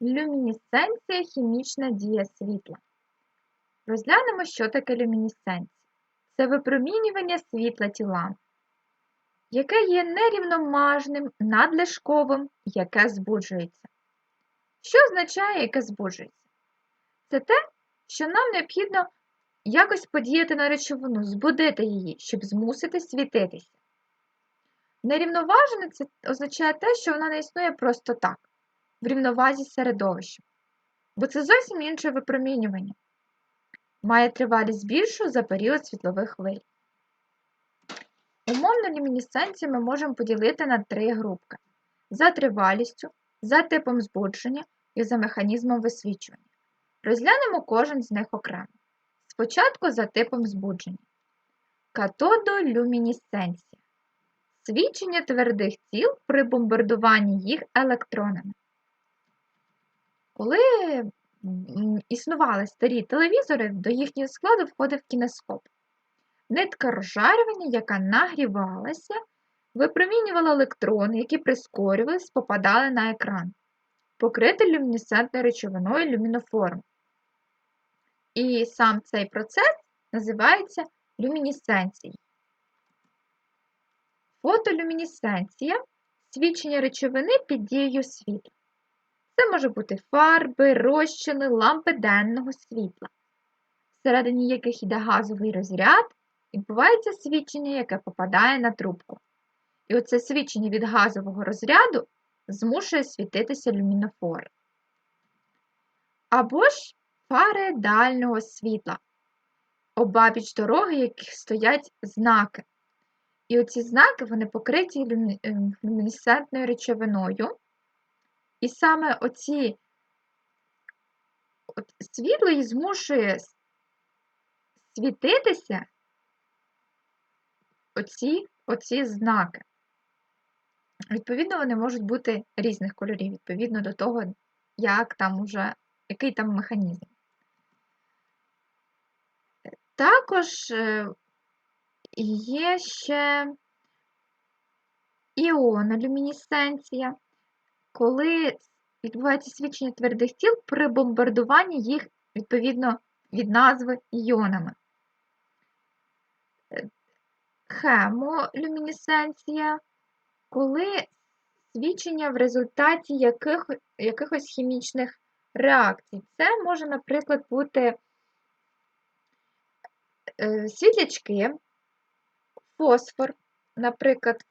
Люмінесценція – хімічна дія світла. Розглянемо, що таке люмінесценція. Це випромінювання світла тілами, яке є нерівномажним, надлишковим, яке збуджується. Що означає, яке збуджується? Це те, що нам необхідно якось подіяти на речовину, збудити її, щоб змусити світитися. Нерівноважене – це означає те, що вона не існує просто так, в рівновазі з середовищем, бо це зовсім інше випромінювання. Має тривалість більшу за період світлових хвиль. Умовну люмінесценцію ми можемо поділити на три групки – за тривалістю, за типом збудження і за механізмом висвічування. Розглянемо кожен з них окремо. Спочатку за типом збудження. Катодолюмінесценція – свічення твердих тіл при бомбардуванні їх електронами. Коли існували старі телевізори, до їхнього складу входив кінескоп. Нитка розжарювання, яка нагрівалася, випромінювала електрони, які прискорювались, попадали на екран, покритий люмінесцентною речовиною люмінофором. І сам цей процес називається люмінесценцією. Фотолюмінесценція – свічення речовини під дією світла. Це може бути фарби, розчини, лампи денного світла, всередині яких йде газовий розряд, відбувається свічення, яке попадає на трубку. І оце свічення від газового розряду змушує світитися люмінофори. Або ж фари дальнього світла, обабіч дороги, яких стоять знаки. І оці знаки, вони покриті люмінесцентною речовиною. І саме світло і змушує світитися оці знаки. Відповідно, вони можуть бути різних кольорів, відповідно до того, який там механізм. Також є ще іонолюмінесценція, коли відбувається свічення твердих тіл при бомбардуванні їх, відповідно, від назви іонами. Хемолюмінесценція, коли свічення в результаті якихось хімічних реакцій. Це може, наприклад, бути світлячки, фосфор, наприклад,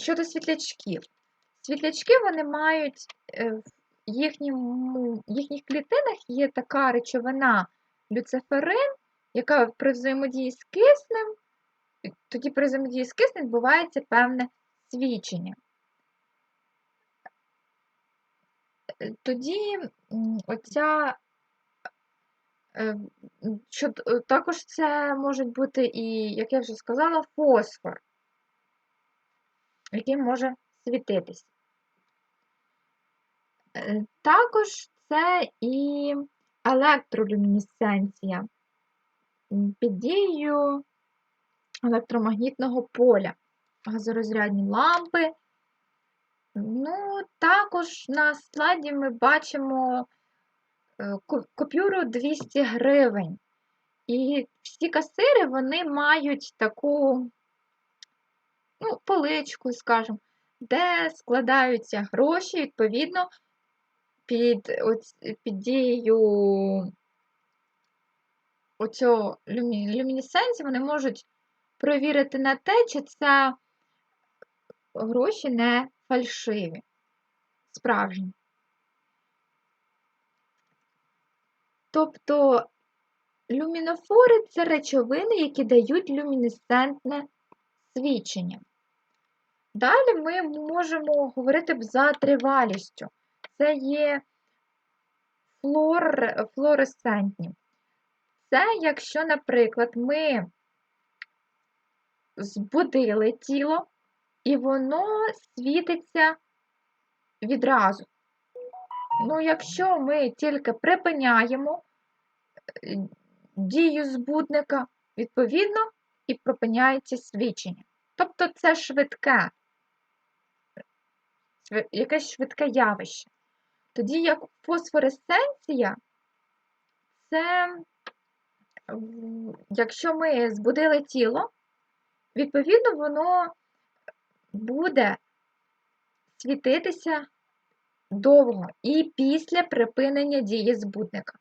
щодо світлячків. Світлячки, вони мають в їхніх клітинах є така речовина люциферин, яка при взаємодії з киснем, тоді при взаємодії з киснем відбувається певне свічення. Тоді також це може бути і, як я вже сказала, фосфор, який може світитися. Також це і електролюмінесценція під дією електромагнітного поля, газорозрядні лампи. Також на слайді ми бачимо купюру 200 гривень. І всі касири, вони мають таку поличку, скажімо, де складаються гроші, відповідно, під дією люмінесценції вони можуть перевірити на те, чи це гроші не фальшиві, справжні. Тобто люмінофори – це речовини, які дають люмінесцентне свічення. Далі ми можемо говорити за тривалістю. Це є флуоресцентні. Це якщо, наприклад, ми збудили тіло, і воно світиться відразу. Якщо ми тільки припиняємо дію збудника, відповідно, і припиняється свічення. Тобто це швидке якесь швидке явище. Тоді як фосфоресценція – це якщо ми збудили тіло, відповідно, воно буде світитися довго і після припинення дії збудника.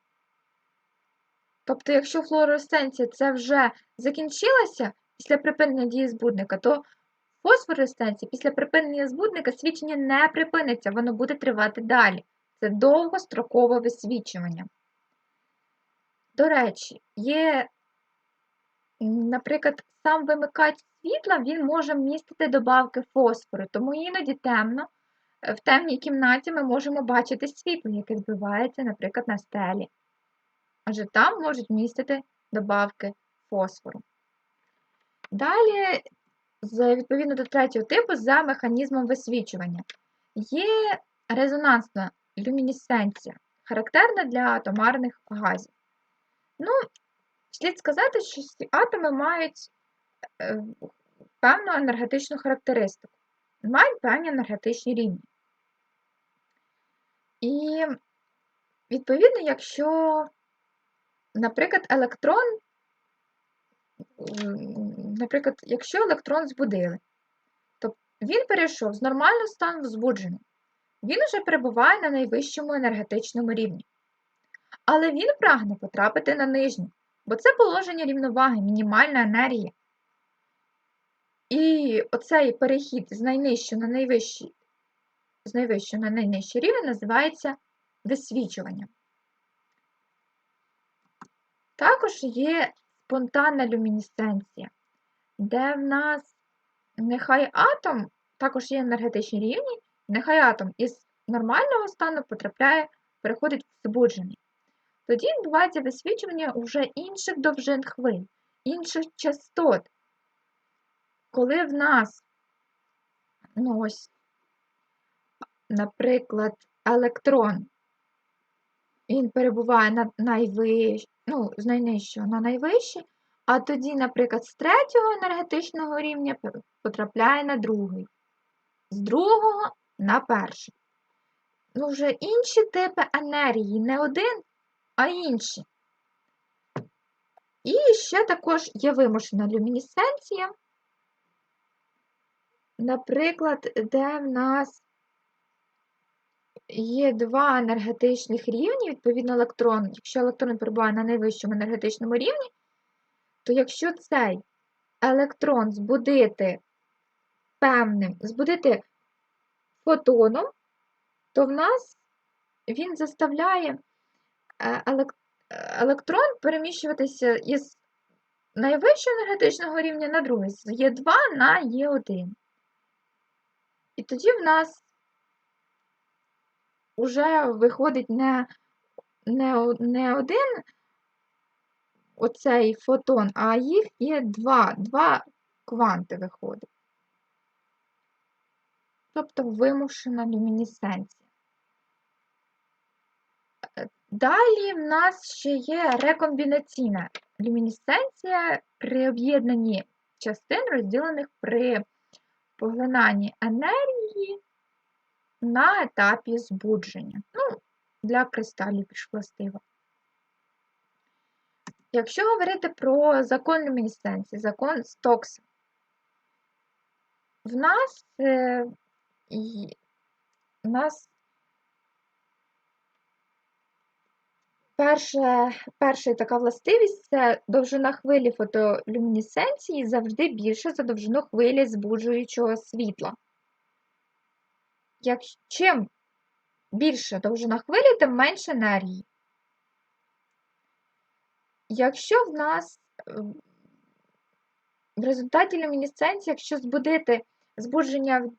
Тобто, якщо флуоресценція це вже закінчилася після припинення дії збудника, то фосфоресценція після припинення збудника свічення не припиниться, воно буде тривати далі. Це довгострокове висвічування. До речі, є, наприклад, сам вимикач світла, він може містити добавки фосфору, тому іноді темно. В темній кімнаті ми можемо бачити світло, яке відбивається, наприклад, на стелі. Адже там можуть містити добавки фосфору. Далі, відповідно до третього типу, за механізмом висвічування. Є резонансна люмінесценція, характерна для атомарних газів. Слід сказати, що ці атоми мають певну енергетичну характеристику, мають певні енергетичні рівні. І, відповідно, якщо, наприклад, якщо електрон збудили, то він перейшов з нормального стану в збуджений. Він уже перебуває на найвищому енергетичному рівні. Але він прагне потрапити на нижній, бо це положення рівноваги, мінімальна енергія. І оцей перехід з найвищого на найнижчий рівень називається висвічуванням. Також є спонтанна люмінесценція, де в нас нехай атом, також є енергетичні рівні, нехай атом із нормального стану переходить в збуджений. Тоді відбувається висвічування вже інших довжин хвиль, інших частот. Коли в нас, наприклад, електрон, він перебуває з найнижчого на найвищий, а тоді, наприклад, з третього енергетичного рівня потрапляє на другий, з другого на перший. Вже інші типи енергії, не один, а інші. І ще також є вимушена люмінесценція, наприклад, де в нас є два енергетичних рівні, відповідно електрон, якщо електрон перебуває на найвищому енергетичному рівні, то якщо цей електрон збудити фотоном, то в нас він заставляє електрон переміщуватися із найвищого енергетичного рівня на другий, з Е2 на Е1. І тоді в нас вже виходить не один оцей фотон, а їх є два кванти виходить. Тобто вимушена люмінесценція. Далі в нас ще є рекомбінаційна люмінесценція при об'єднанні частин, розділених при поглинанні енергії на етапі збудження. Для кристалів більш властиво. Якщо говорити про закон люмінесценції, закон Стокса, в нас перша така властивість – це довжина хвилі фотолюмінесценції завжди більша за довжину хвилі збуджуючого світла. Чим більша довжина хвилі, тим менше енергії. Якщо в нас в результаті люмінесценції, якщо збудження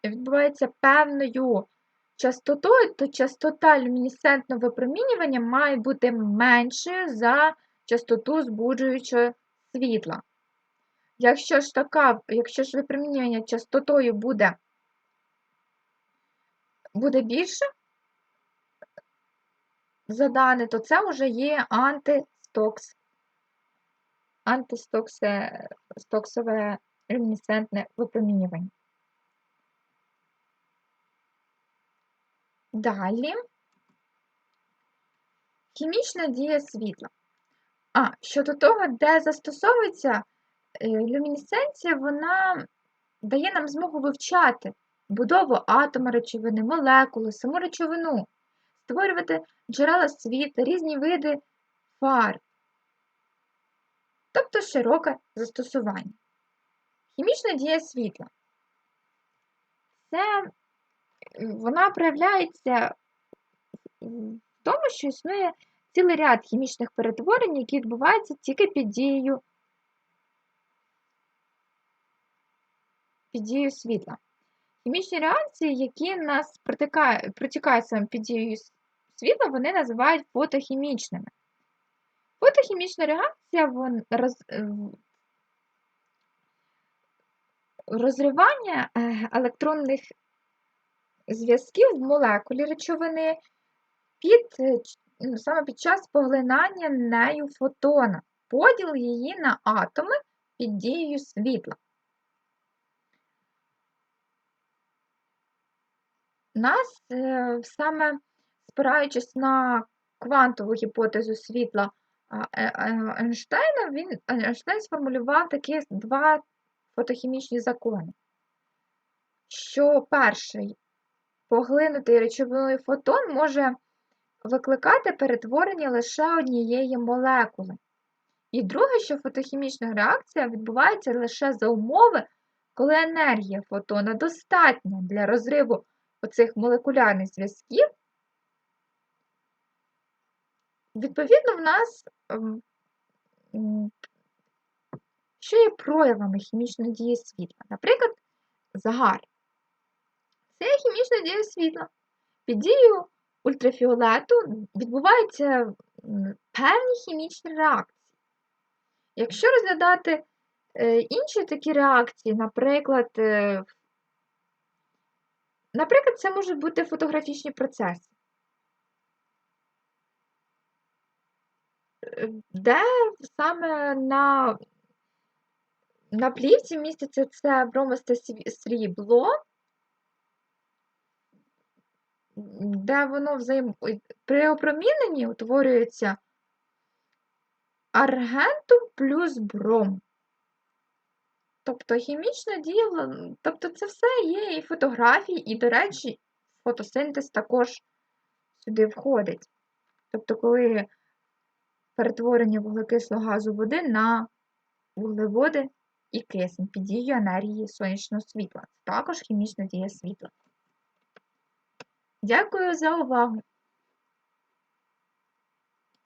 відбувається певною частотою, то частота люмінесцентного випромінювання має бути меншою за частоту збуджуючого світла. Якщо ж випромінювання частотою буде більше задане, то це вже є антистоксове люмінесцентне випромінювання. Далі хімічна дія світла. Щодо того, де застосовується люмінесценція, вона дає нам змогу вивчати будову атома речовини, молекули, саму речовину, створювати джерела світла, різні види фарб, тобто широке застосування. Хімічна дія світла. Вона проявляється в тому, що існує цілий ряд хімічних перетворень, які відбуваються тільки під дією світла. Хімічні реакції, які нас протікають саме під дією світла, вони називають фотохімічними. Фотохімічна реакція розривання електронних зв'язків в молекулі речовини саме під час поглинання нею фотона, поділ її на атоми під дією світла. Нас, саме спираючись на квантову гіпотезу світла Ейнштейна, Ейнштейн сформулював такі два фотохімічні закони, що перший поглинутий речовиною фотон може викликати перетворення лише однієї молекули. І друге, що фотохімічна реакція відбувається лише за умови, коли енергія фотона достатня для розриву оцих молекулярних зв'язків. Відповідно, в нас, що є проявами хімічної дії світла? Наприклад, загар. Це є хімічна дія світла. Під дією ультрафіолету відбуваються певні хімічні реакції. Якщо розглядати інші такі реакції, наприклад, це можуть бути фотографічні процеси, де саме на плівці міститься це бромисте срібло, де воно при опроміненні утворюється аргентум плюс бром. Тобто хімічна дія, це все є і фотографії, і, до речі, фотосинтез також сюди входить. Тобто, коли перетворення вуглекислого газу води на вуглеводи і кисень під дією енергії сонячного світла. Це також хімічна дія світла. Дякую за увагу!